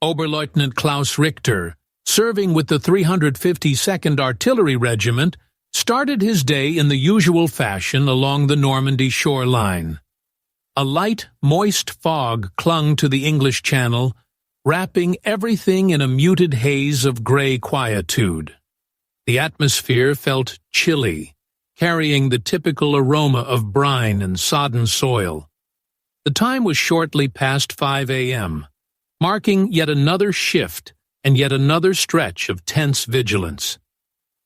Oberleutnant Klaus Richter, serving with the 352nd Artillery Regiment, started his day in the usual fashion along the Normandy shoreline. A light, moist fog clung to the English Channel, wrapping everything in a muted haze of grey quietude. The atmosphere felt chilly, carrying the typical aroma of brine and sodden soil. The time was shortly past 5 a.m., marking yet another shift and yet another stretch of tense vigilance.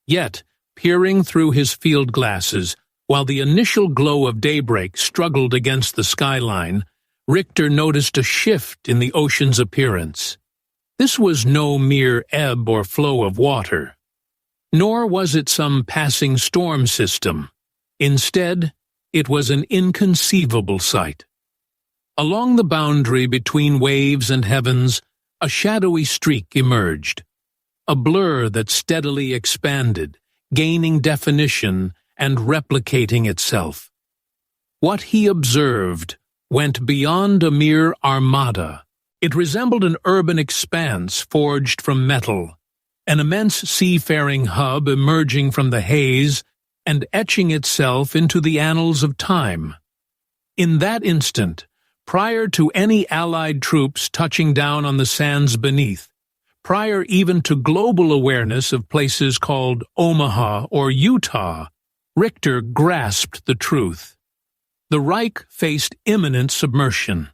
Yet, peering through his field glasses, while the initial glow of daybreak struggled against the skyline, Richter noticed a shift in the ocean's appearance. This was no mere ebb or flow of water, nor was it some passing storm system. Instead, it was an inconceivable sight. Along the boundary between waves and heavens, a shadowy streak emerged, a blur that steadily expanded, gaining definition and replicating itself. What he observed went beyond a mere armada. It resembled an urban expanse forged from metal, an immense seafaring hub emerging from the haze and etching itself into the annals of time. In that instant, prior to any Allied troops touching down on the sands beneath, prior even to global awareness of places called Omaha or Utah, Richter grasped the truth. The Reich faced imminent submersion.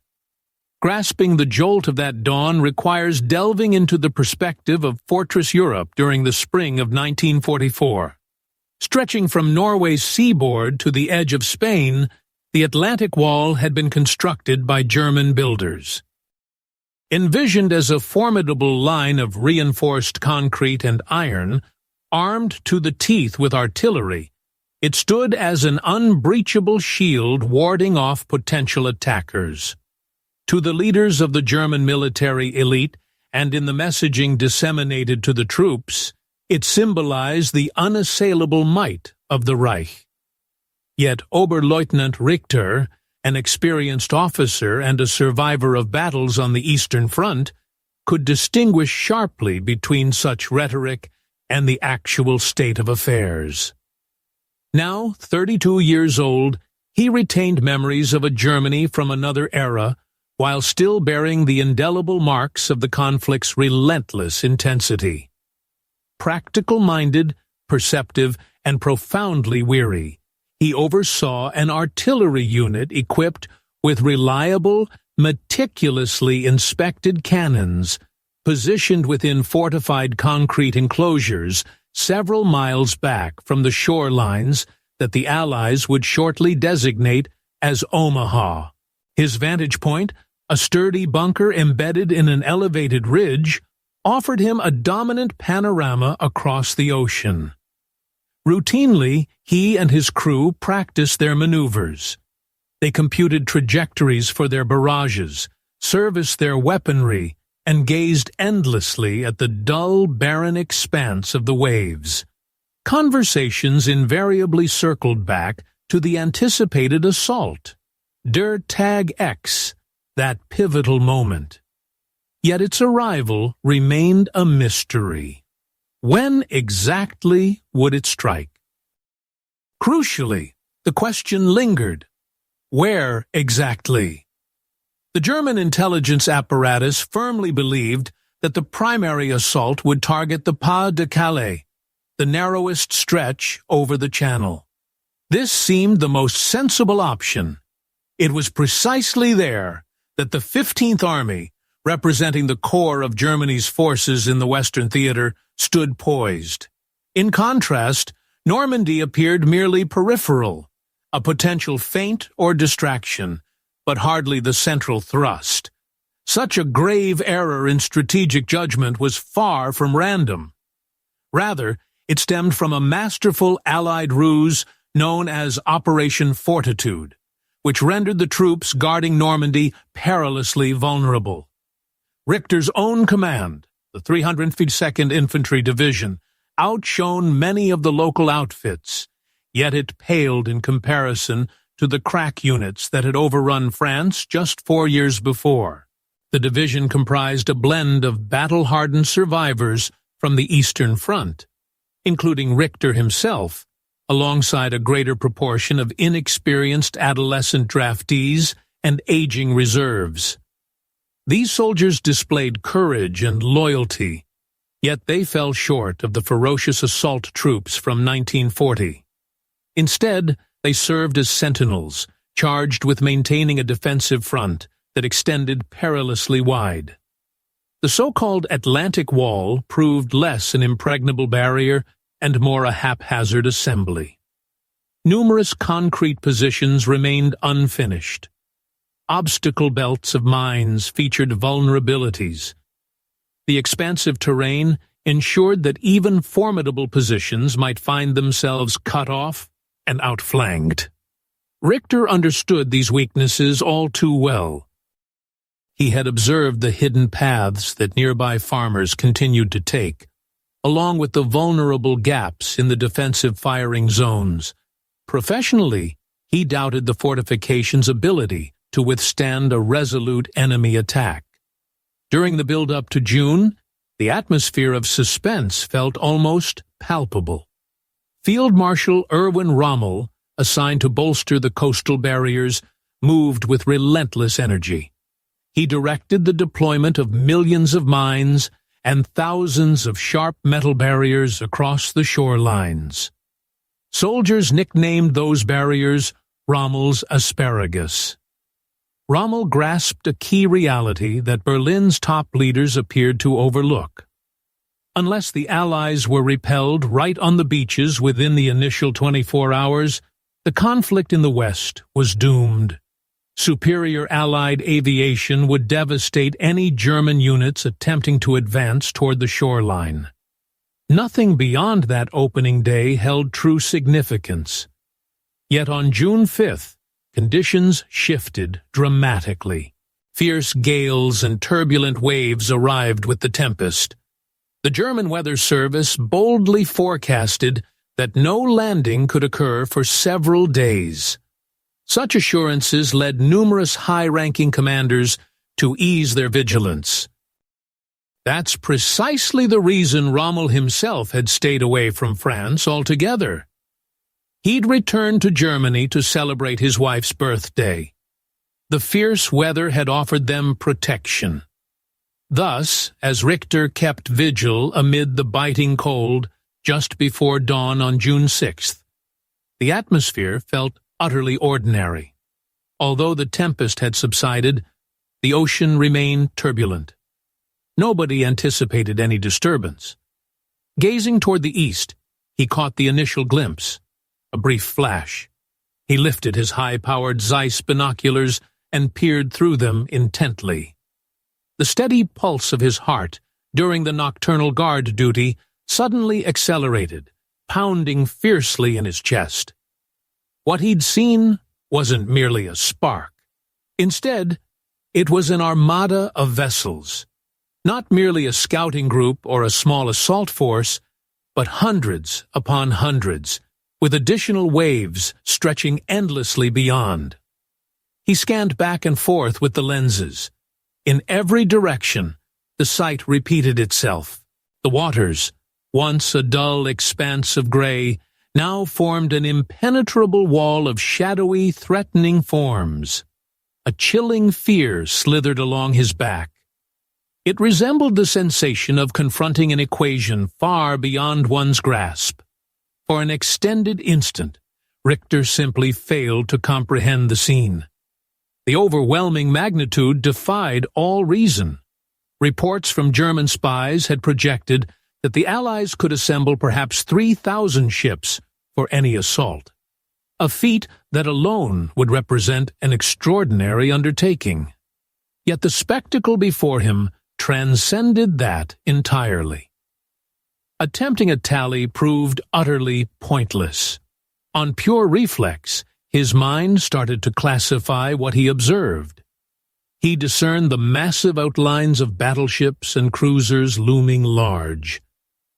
Grasping the jolt of that dawn requires delving into the perspective of Fortress Europe during the spring of 1944. Stretching from Norway's seaboard to the edge of Spain, the Atlantic Wall had been constructed by German builders. Envisioned as a formidable line of reinforced concrete and iron, armed to the teeth with artillery, it stood as an unbreachable shield warding off potential attackers. To the leaders of the German military elite, and in the messaging disseminated to the troops, it symbolized the unassailable might of the Reich. Yet Oberleutnant Richter, an experienced officer and a survivor of battles on the Eastern Front, could distinguish sharply between such rhetoric and the actual state of affairs. Now, 32 years old, he retained memories of a Germany from another era, while still bearing the indelible marks of the conflict's relentless intensity. Practical-minded, perceptive, and profoundly weary, he oversaw an artillery unit equipped with reliable, meticulously inspected cannons, positioned within fortified concrete enclosures several miles back from the shorelines that the Allies would shortly designate as Omaha. His vantage point, a sturdy bunker embedded in an elevated ridge, offered him a dominant panorama across the ocean. Routinely, he and his crew practiced their maneuvers. They computed trajectories for their barrages, serviced their weaponry, and gazed endlessly at the dull, barren expanse of the waves. Conversations invariably circled back to the anticipated assault, Der Tag X, that pivotal moment. Yet its arrival remained a mystery. When exactly would it strike? Crucially, the question lingered. Where exactly? The German intelligence apparatus firmly believed that the primary assault would target the Pas de Calais, the narrowest stretch over the Channel. This seemed the most sensible option. It was precisely there that the 15th Army, representing the core of Germany's forces in the Western Theater, stood poised. In contrast, Normandy appeared merely peripheral, a potential feint or distraction, but hardly the central thrust. Such a grave error in strategic judgment was far from random. Rather, it stemmed from a masterful Allied ruse known as Operation Fortitude, which rendered the troops guarding Normandy perilously vulnerable. Richter's own command, the 352nd Infantry Division, outshone many of the local outfits, yet it paled in comparison to the crack units that had overrun France just 4 years before. The division comprised a blend of battle-hardened survivors from the Eastern Front, including Richter himself, alongside a greater proportion of inexperienced adolescent draftees and aging reserves. These soldiers displayed courage and loyalty, yet they fell short of the ferocious assault troops from 1940. Instead, they served as sentinels, charged with maintaining a defensive front that extended perilously wide. The so-called Atlantic Wall proved less an impregnable barrier and more a haphazard assembly. Numerous concrete positions remained unfinished. Obstacle belts of mines featured vulnerabilities. The expansive terrain ensured that even formidable positions might find themselves cut off and outflanked. Richter understood these weaknesses all too well. He had observed the hidden paths that nearby farmers continued to take, along with the vulnerable gaps in the defensive firing zones. Professionally, he doubted the fortifications' ability to withstand a resolute enemy attack. During the build-up to June, the atmosphere of suspense felt almost palpable. Field Marshal Erwin Rommel, assigned to bolster the coastal barriers, moved with relentless energy. He directed the deployment of millions of mines and thousands of sharp metal barriers across the shorelines. Soldiers nicknamed those barriers Rommel's asparagus. Rommel grasped a key reality that Berlin's top leaders appeared to overlook. Unless the Allies were repelled right on the beaches within the initial 24 hours, the conflict in the West was doomed. Superior Allied aviation would devastate any German units attempting to advance toward the shoreline. Nothing beyond that opening day held true significance. Yet on June 5th, conditions shifted dramatically. Fierce gales and turbulent waves arrived with the tempest. The German Weather Service boldly forecasted that no landing could occur for several days. Such assurances led numerous high-ranking commanders to ease their vigilance. That's precisely the reason Rommel himself had stayed away from France altogether. He'd returned to Germany to celebrate his wife's birthday. The fierce weather had offered them protection. Thus, as Richter kept vigil amid the biting cold just before dawn on June 6th, the atmosphere felt utterly ordinary. Although the tempest had subsided, the ocean remained turbulent. Nobody anticipated any disturbance. Gazing toward the east, he caught the initial glimpse, a brief flash. He lifted his high-powered Zeiss binoculars and peered through them intently. The steady pulse of his heart during the nocturnal guard duty suddenly accelerated, pounding fiercely in his chest. What he'd seen wasn't merely a spark. Instead, it was an armada of vessels. Not merely a scouting group or a small assault force, but hundreds upon hundreds, with additional waves stretching endlessly beyond. He scanned back and forth with the lenses. In every direction, the sight repeated itself. The waters, once a dull expanse of gray, now formed an impenetrable wall of shadowy, threatening forms. A chilling fear slithered along his back. It resembled the sensation of confronting an equation far beyond one's grasp. For an extended instant, Richter simply failed to comprehend the scene. The overwhelming magnitude defied all reason. Reports from German spies had projected that the Allies could assemble perhaps 3,000 ships for any assault, a feat that alone would represent an extraordinary undertaking. Yet the spectacle before him transcended that entirely. Attempting a tally proved utterly pointless. On pure reflex, his mind started to classify what he observed. He discerned the massive outlines of battleships and cruisers looming large.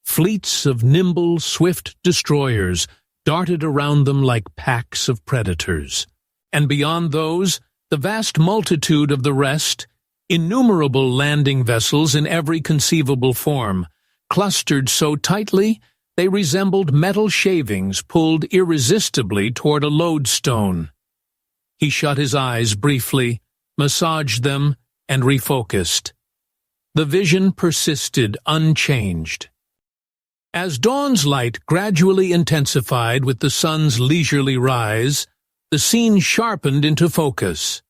Fleets of nimble, swift destroyers darted around them like packs of predators. And beyond those, the vast multitude of the rest, Innumerable landing vessels in every conceivable form, clustered so tightly they resembled metal shavings pulled irresistibly toward a lodestone. He shut his eyes briefly, massaged them, and refocused. The vision persisted unchanged. As dawn's light gradually intensified with the sun's leisurely rise, the scene sharpened into focus.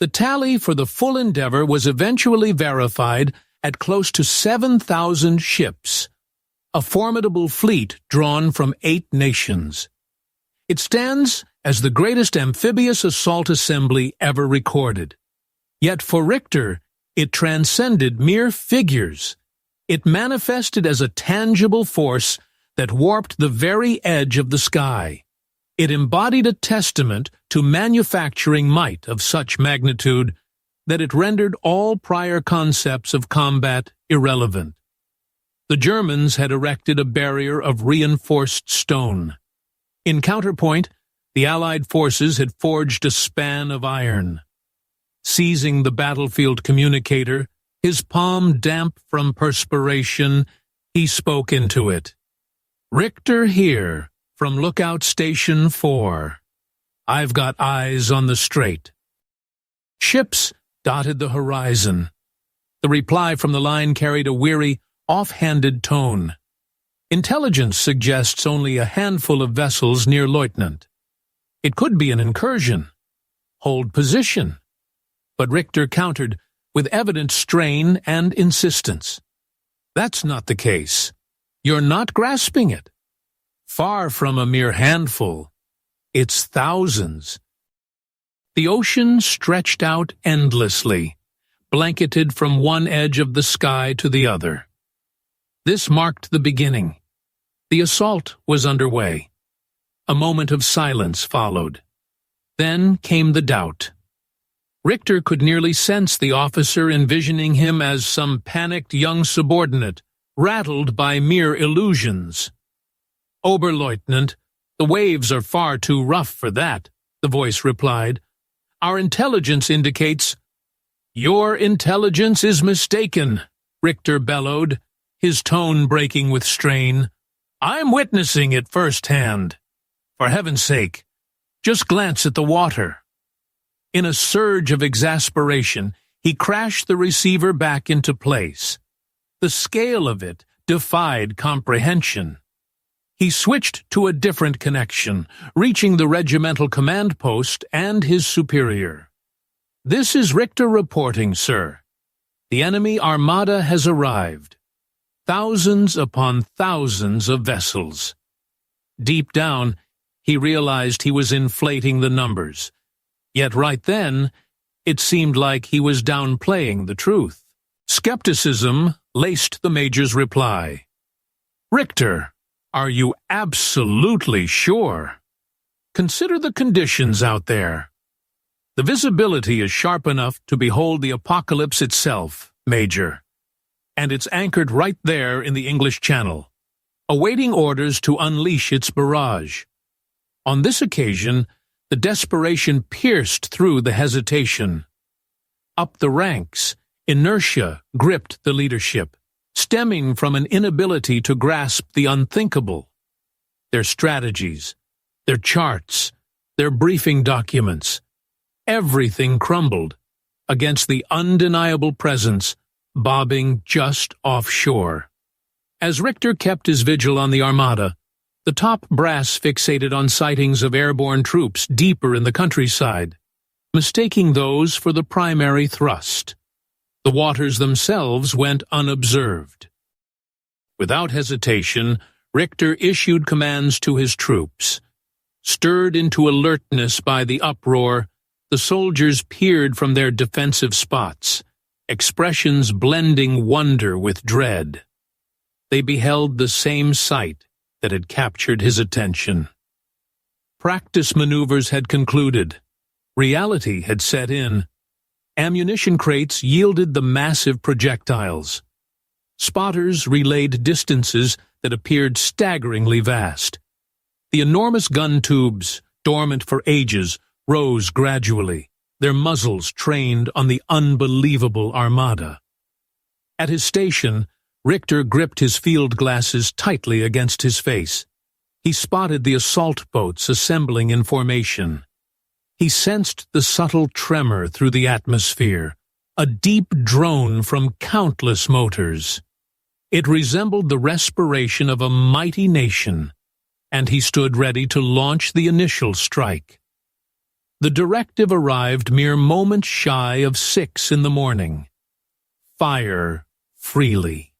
The tally for the full endeavor was eventually verified at close to 7,000 ships, a formidable fleet drawn from 8 nations. It stands as the greatest amphibious assault assembly ever recorded. Yet for Richter, it transcended mere figures. It manifested as a tangible force that warped the very edge of the sky. It embodied a testament to manufacturing might of such magnitude that it rendered all prior concepts of combat irrelevant. The Germans had erected a barrier of reinforced stone. In counterpoint, the Allied forces had forged a span of iron. Seizing the battlefield communicator, his palm damp from perspiration, he spoke into it. "Richter here, from Lookout Station 4. I've got eyes on the strait." Ships dotted the horizon. The reply from the line carried a weary, off-handed tone. Intelligence suggests only a handful of vessels near Lieutenant. It could be an incursion. Hold position. But Richter countered with evident strain and insistence. "That's not the case. You're not grasping it. Far from a mere handful. It's thousands." The ocean stretched out endlessly, blanketed from one edge of the sky to the other. This marked the beginning. The assault was underway. A moment of silence followed. Then came the doubt. Richter could nearly sense the officer envisioning him as some panicked young subordinate, rattled by mere illusions. "Oberleutnant, the waves are far too rough for that," the voice replied. "Our intelligence indicates—" "Your intelligence is mistaken," Richter bellowed, his tone breaking with strain. "I'm witnessing it firsthand. For heaven's sake, just glance at the water." In a surge of exasperation, he crashed the receiver back into place. The scale of it defied comprehension. He switched to a different connection, reaching the regimental command post and his superior. "This is Richter reporting, sir. The enemy armada has arrived. Thousands upon thousands of vessels." Deep down, he realized he was inflating the numbers. Yet right then, it seemed like he was downplaying the truth. Skepticism laced the major's reply. "Richter, are you absolutely sure? Consider the conditions out there. The visibility is sharp enough to behold the apocalypse itself, Major. And it's anchored right there in the English Channel, awaiting orders to unleash its barrage." On this occasion, the desperation pierced through the hesitation. Up the ranks, inertia gripped the leadership, stemming from an inability to grasp the unthinkable. Their strategies, their charts, their briefing documents, everything crumbled against the undeniable presence bobbing just offshore. As Richter kept his vigil on the Armada, the top brass fixated on sightings of airborne troops deeper in the countryside, mistaking those for the primary thrust. The waters themselves went unobserved. Without hesitation, Richter issued commands to his troops. Stirred into alertness by the uproar, the soldiers peered from their defensive spots, expressions blending wonder with dread. They beheld the same sight that had captured his attention. Practice maneuvers had concluded. Reality had set in. Ammunition crates yielded the massive projectiles. Spotters relayed distances that appeared staggeringly vast. The enormous gun tubes, dormant for ages, rose gradually, their muzzles trained on the unbelievable armada. At his station, Richter gripped his field glasses tightly against his face. He spotted the assault boats assembling in formation. He sensed the subtle tremor through the atmosphere, a deep drone from countless motors. It resembled the respiration of a mighty nation, and he stood ready to launch the initial strike. The directive arrived mere moments shy of 6 in the morning. Fire freely.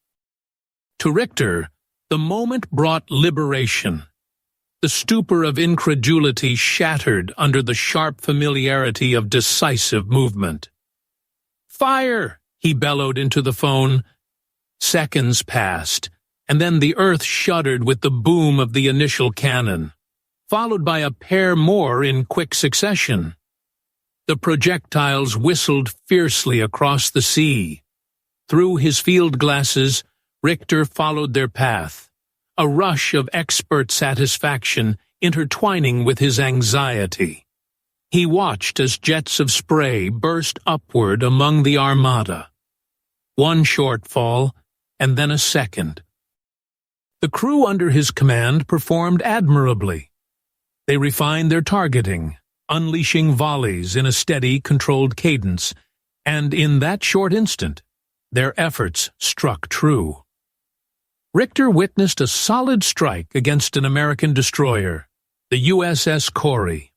To Richter, the moment brought liberation. The stupor of incredulity shattered under the sharp familiarity of decisive movement. "Fire!" he bellowed into the phone. Seconds passed, and then the earth shuddered with the boom of the initial cannon, followed by a pair more in quick succession. The projectiles whistled fiercely across the sea. Through his field glasses, Richter followed their path, a rush of expert satisfaction intertwining with his anxiety. He watched as jets of spray burst upward among the armada. One shortfall, and then a second. The crew under his command performed admirably. They refined their targeting, unleashing volleys in a steady, controlled cadence, and in that short instant, their efforts struck true. Richter witnessed a solid strike against an American destroyer, the USS Corey.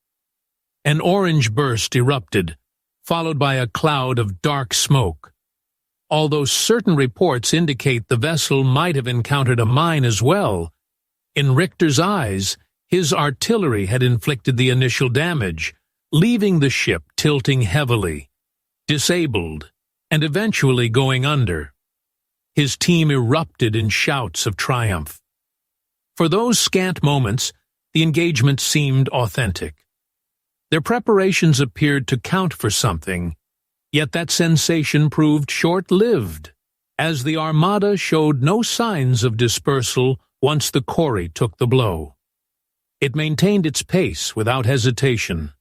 An orange burst erupted, followed by a cloud of dark smoke. Although certain reports indicate the vessel might have encountered a mine as well, in Richter's eyes, his artillery had inflicted the initial damage, leaving the ship tilting heavily, disabled, and eventually going under. His team erupted in shouts of triumph. For those scant moments, the engagement seemed authentic. Their preparations appeared to count for something, yet that sensation proved short-lived, as the armada showed no signs of dispersal once the Corey took the blow. It maintained its pace without hesitation.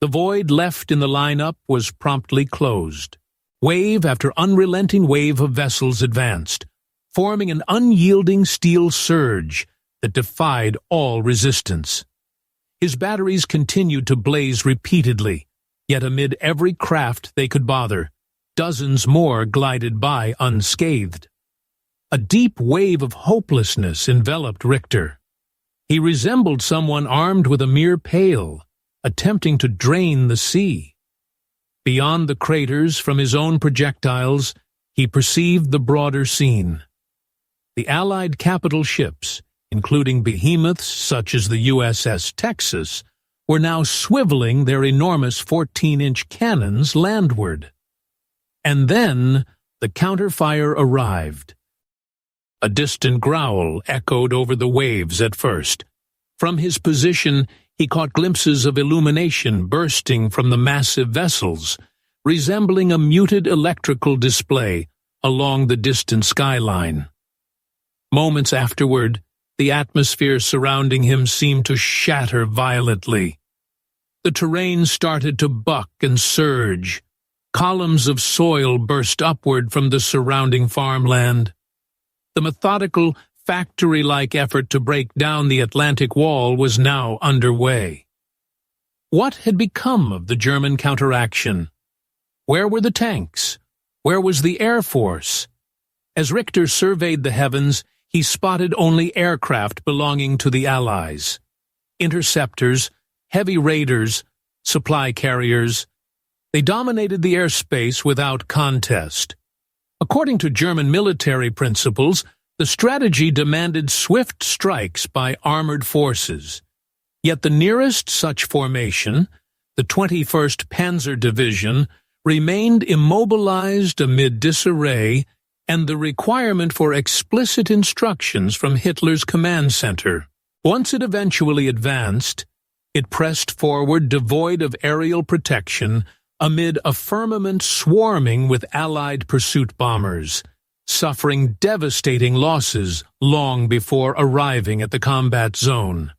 The void left in the lineup was promptly closed. Wave after unrelenting wave of vessels advanced, forming an unyielding steel surge that defied all resistance. His batteries continued to blaze repeatedly, yet amid every craft they could bother, dozens more glided by unscathed. A deep wave of hopelessness enveloped Richter. He resembled someone armed with a mere pail, attempting to drain the sea. Beyond the craters from his own projectiles, he perceived the broader scene. The Allied capital ships, including behemoths such as the USS Texas, were now swiveling their enormous 14-inch cannons landward. And then the counterfire arrived. A distant growl echoed over the waves at first. From his position, he caught glimpses of illumination bursting from the massive vessels, resembling a muted electrical display along the distant skyline. Moments afterward, the atmosphere surrounding him seemed to shatter violently. The terrain started to buck and surge. Columns of soil burst upward from the surrounding farmland. The methodical, factory-like effort to break down the Atlantic Wall was now underway. What had become of the German counteraction? Where were the tanks? Where was the Air Force? As Richter surveyed the heavens, he spotted only aircraft belonging to the Allies. Interceptors, heavy raiders, supply carriers. They dominated the airspace without contest. According to German military principles, the strategy demanded swift strikes by armored forces. Yet the nearest such formation, the 21st Panzer Division, remained immobilized amid disarray and the requirement for explicit instructions from Hitler's command center. Once it eventually advanced, it pressed forward devoid of aerial protection amid a firmament swarming with Allied pursuit bombers, suffering devastating losses long before arriving at the combat zone.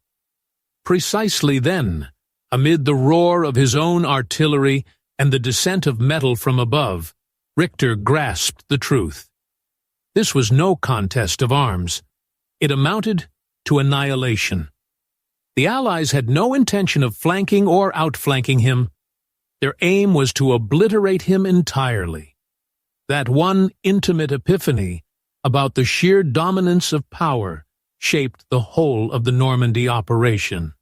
Precisely then, amid the roar of his own artillery, and the descent of metal from above, Richter grasped the truth. This was no contest of arms. It amounted to annihilation. The Allies had no intention of flanking or outflanking him. Their aim was to obliterate him entirely. That one intimate epiphany about the sheer dominance of power shaped the whole of the Normandy operation.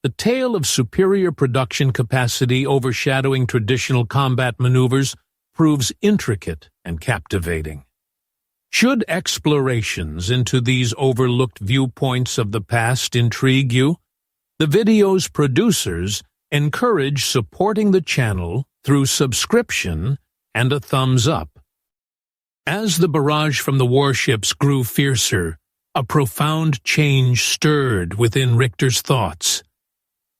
The tale of superior production capacity overshadowing traditional combat maneuvers proves intricate and captivating. Should explorations into these overlooked viewpoints of the past intrigue you, the video's producers encourage supporting the channel through subscription and a thumbs up. As the barrage from the warships grew fiercer, a profound change stirred within Richter's thoughts.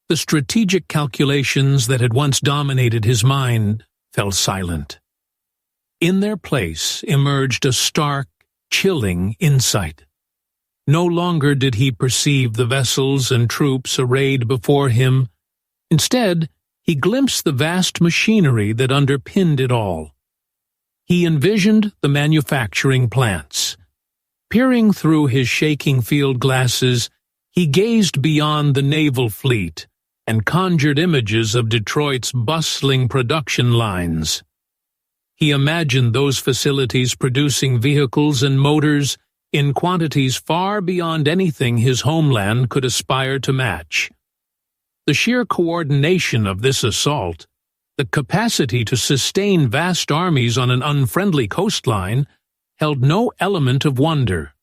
The strategic calculations that had once dominated his mind fell silent. In their place emerged a stark, chilling insight. No longer did he perceive the vessels and troops arrayed before him. Instead, he glimpsed the vast machinery that underpinned it all. He envisioned the manufacturing plants. Peering through his shaking field glasses, he gazed beyond the naval fleet and conjured images of Detroit's bustling production lines. He imagined those facilities producing vehicles and motors in quantities far beyond anything his homeland could aspire to match. The sheer coordination of this assault, the capacity to sustain vast armies on an unfriendly coastline, held no element of wonder.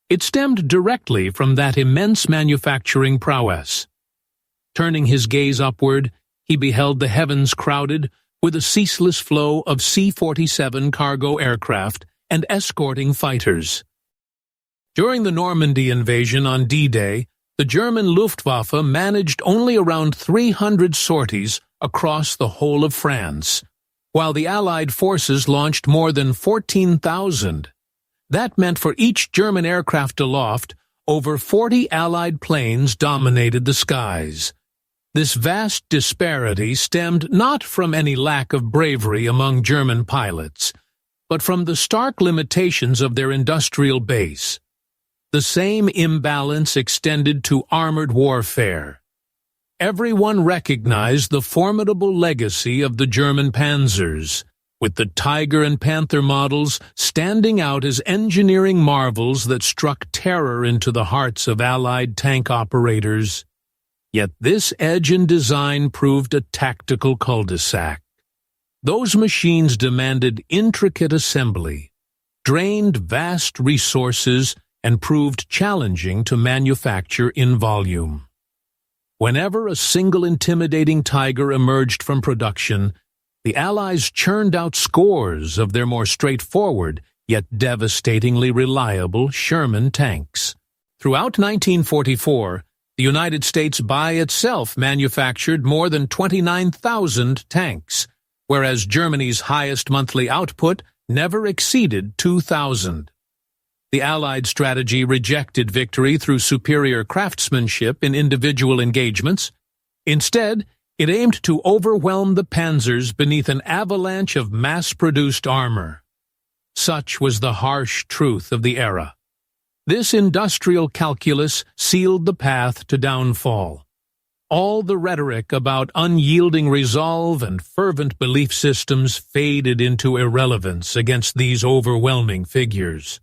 It stemmed directly from that immense manufacturing prowess. Turning his gaze upward, he beheld the heavens crowded with a ceaseless flow of C-47 cargo aircraft and escorting fighters. During the Normandy invasion on D-Day, the German Luftwaffe managed only around 300 sorties across the whole of France, while the Allied forces launched more than 14,000. That meant for each German aircraft aloft, over 40 Allied planes dominated the skies. This vast disparity stemmed not from any lack of bravery among German pilots, but from the stark limitations of their industrial base. The same imbalance extended to armored warfare. Everyone recognized the formidable legacy of the German panzers, with the Tiger and Panther models standing out as engineering marvels that struck terror into the hearts of Allied tank operators. Yet this edge in design proved a tactical cul-de-sac. Those machines demanded intricate assembly, drained vast resources, and proved challenging to manufacture in volume. Whenever a single intimidating Tiger emerged from production, the Allies churned out scores of their more straightforward yet devastatingly reliable Sherman tanks. Throughout 1944, the United States by itself manufactured more than 29,000 tanks, whereas Germany's highest monthly output never exceeded 2,000. The Allied strategy rejected victory through superior craftsmanship in individual engagements. Instead, it aimed to overwhelm the panzers beneath an avalanche of mass-produced armor. Such was the harsh truth of the era. This industrial calculus sealed the path to downfall. All the rhetoric about unyielding resolve and fervent belief systems faded into irrelevance against these overwhelming figures.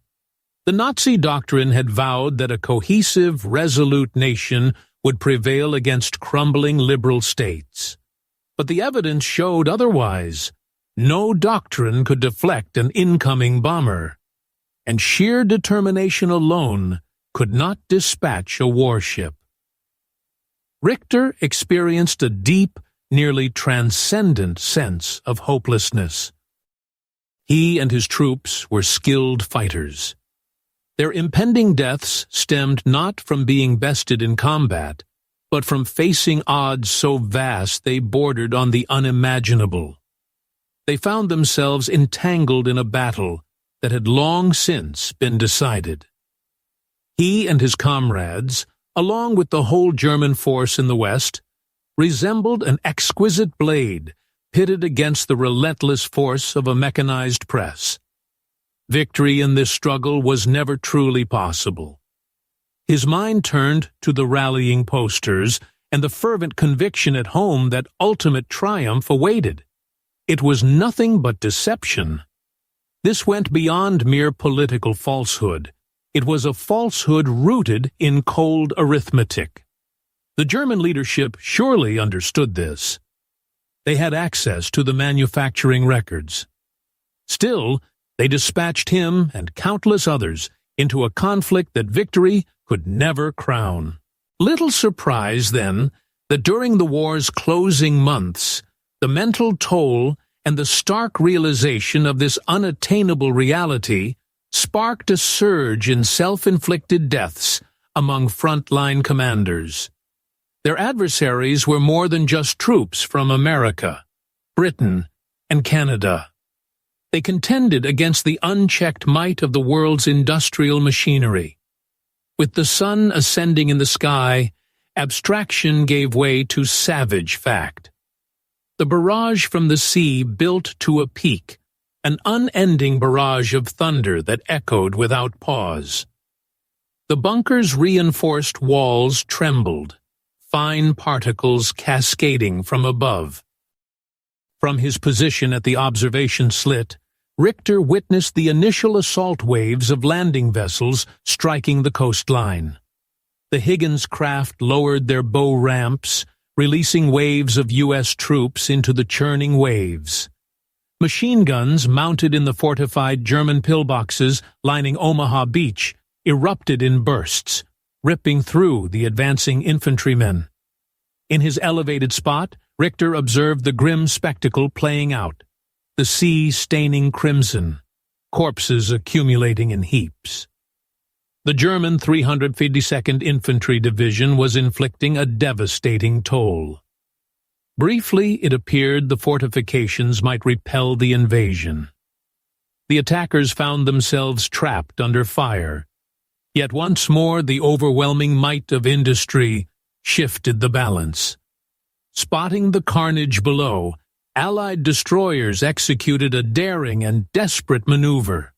The Nazi doctrine had vowed that a cohesive, resolute nation would prevail against crumbling liberal states. But the evidence showed otherwise. No doctrine could deflect an incoming bomber, and sheer determination alone could not dispatch a warship. Richter experienced a deep, nearly transcendent sense of hopelessness. He and his troops were skilled fighters. Their impending deaths stemmed not from being bested in combat, but from facing odds so vast they bordered on the unimaginable. They found themselves entangled in a battle that had long since been decided. He and his comrades, along with the whole German force in the West, resembled an exquisite blade pitted against the relentless force of a mechanized press. Victory in this struggle was never truly possible. His mind turned to the rallying posters and the fervent conviction at home that ultimate triumph awaited. It was nothing but deception. This went beyond mere political falsehood. It was a falsehood rooted in cold arithmetic. The German leadership surely understood this. They had access to the manufacturing records. Still, they dispatched him and countless others into a conflict that victory could never crown. Little surprise, then, that during the war's closing months, the mental toll and the stark realization of this unattainable reality sparked a surge in self-inflicted deaths among front-line commanders. Their adversaries were more than just troops from America, Britain, and Canada. They contended against the unchecked might of the world's industrial machinery. With the sun ascending in the sky, abstraction gave way to savage fact. The barrage from the sea built to a peak, an unending barrage of thunder that echoed without pause. The bunker's reinforced walls trembled, fine particles cascading from above. From his position at the observation slit, Richter witnessed the initial assault waves of landing vessels striking the coastline. The Higgins craft lowered their bow ramps, releasing waves of U.S. troops into the churning waves. Machine guns mounted in the fortified German pillboxes lining Omaha Beach erupted in bursts, ripping through the advancing infantrymen. In his elevated spot, Richter observed the grim spectacle playing out, the sea staining crimson, corpses accumulating in heaps. The German 352nd Infantry Division was inflicting a devastating toll. Briefly, it appeared the fortifications might repel the invasion. The attackers found themselves trapped under fire. Yet once more the overwhelming might of industry shifted the balance. Spotting the carnage below, Allied destroyers executed a daring and desperate maneuver.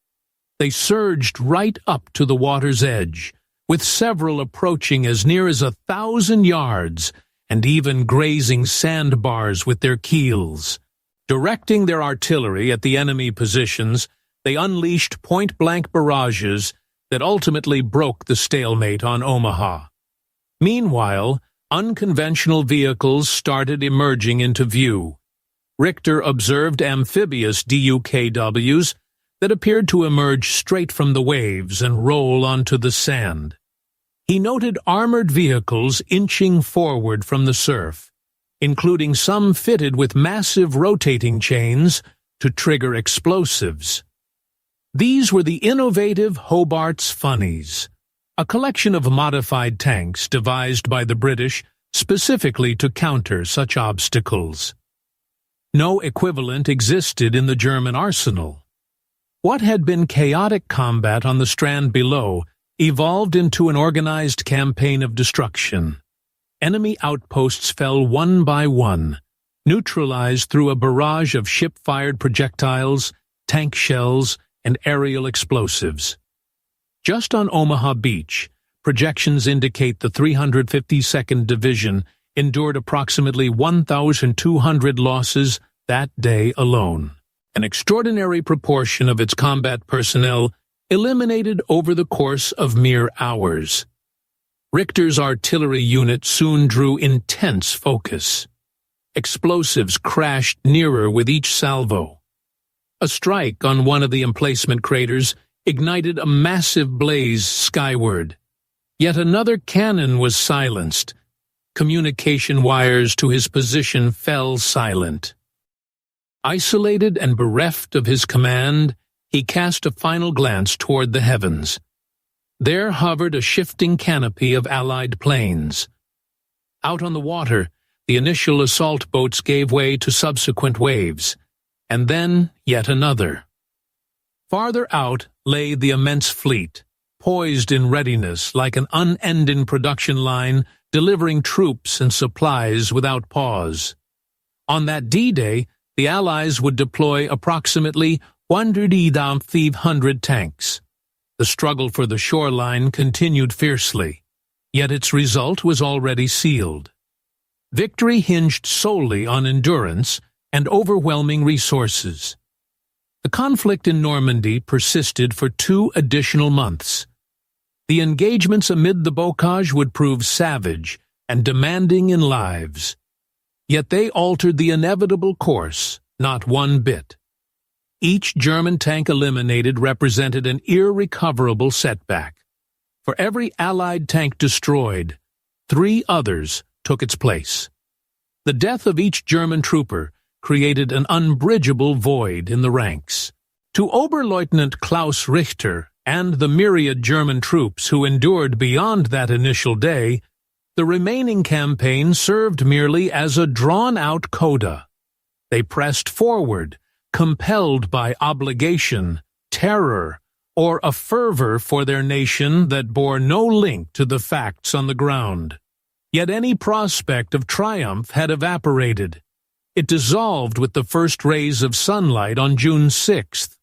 They surged right up to the water's edge, with several approaching as near as 1,000 yards, and even grazing sandbars with their keels. Directing their artillery at the enemy positions, they unleashed point-blank barrages that ultimately broke the stalemate on Omaha. Meanwhile, unconventional vehicles started emerging into view. Richter observed amphibious DUKWs that appeared to emerge straight from the waves and roll onto the sand. He noted armored vehicles inching forward from the surf, including some fitted with massive rotating chains to trigger explosives. These were the innovative Hobart's Funnies, a collection of modified tanks devised by the British specifically to counter such obstacles. No equivalent existed in the German arsenal. What had been chaotic combat on the strand below evolved into an organized campaign of destruction. Enemy outposts fell one by one, neutralized through a barrage of ship-fired projectiles, tank shells, and aerial explosives. Just on Omaha Beach, projections indicate the 352nd Division endured approximately 1,200 losses that day alone. An extraordinary proportion of its combat personnel eliminated over the course of mere hours. Richter's artillery unit soon drew intense focus. Explosives crashed nearer with each salvo. A strike on one of the emplacement craters ignited a massive blaze skyward. Yet another cannon was silenced. Communication wires to his position fell silent. Isolated and bereft of his command, he cast a final glance toward the heavens. There hovered a shifting canopy of Allied planes. Out on the water, the initial assault boats gave way to subsequent waves, and then yet another. Farther out lay the immense fleet, poised in readiness like an unending production line, delivering troops and supplies without pause. On that D-Day, the Allies would deploy approximately 1,500 tanks. The struggle for the shoreline continued fiercely, yet its result was already sealed. Victory hinged solely on endurance and overwhelming resources. The conflict in Normandy persisted for 2 additional months. The engagements amid the bocage would prove savage and demanding in lives. Yet they altered the inevitable course, not one bit. Each German tank eliminated represented an irrecoverable setback. For every Allied tank destroyed, 3 others took its place. The death of each German trooper created an unbridgeable void in the ranks. To Oberleutnant Klaus Richter and the myriad German troops who endured beyond that initial day, the remaining campaign served merely as a drawn-out coda. They pressed forward, compelled by obligation, terror, or a fervor for their nation that bore no link to the facts on the ground. Yet any prospect of triumph had evaporated. It dissolved with the first rays of sunlight on June 6th.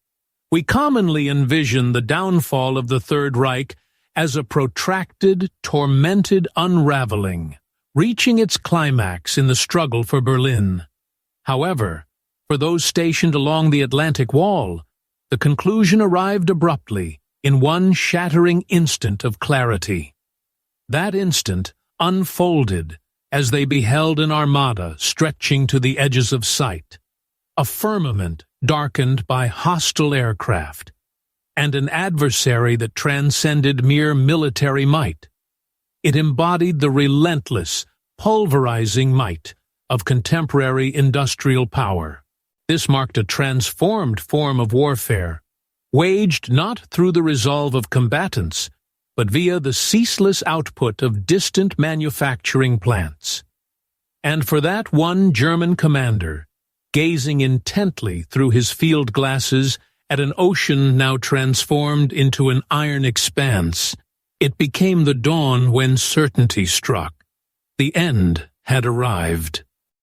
We commonly envision the downfall of the Third Reich as a protracted, tormented unraveling, reaching its climax in the struggle for Berlin. However, for those stationed along the Atlantic Wall, the conclusion arrived abruptly, in one shattering instant of clarity. That instant unfolded as they beheld an armada stretching to the edges of sight, a firmament darkened by hostile aircraft, and an adversary that transcended mere military might. It embodied the relentless, pulverizing might of contemporary industrial power. This marked a transformed form of warfare, waged not through the resolve of combatants, but via the ceaseless output of distant manufacturing plants. And for that one German commander, gazing intently through his field glasses at an ocean now transformed into an iron expanse, it became the dawn when certainty struck. The end had arrived.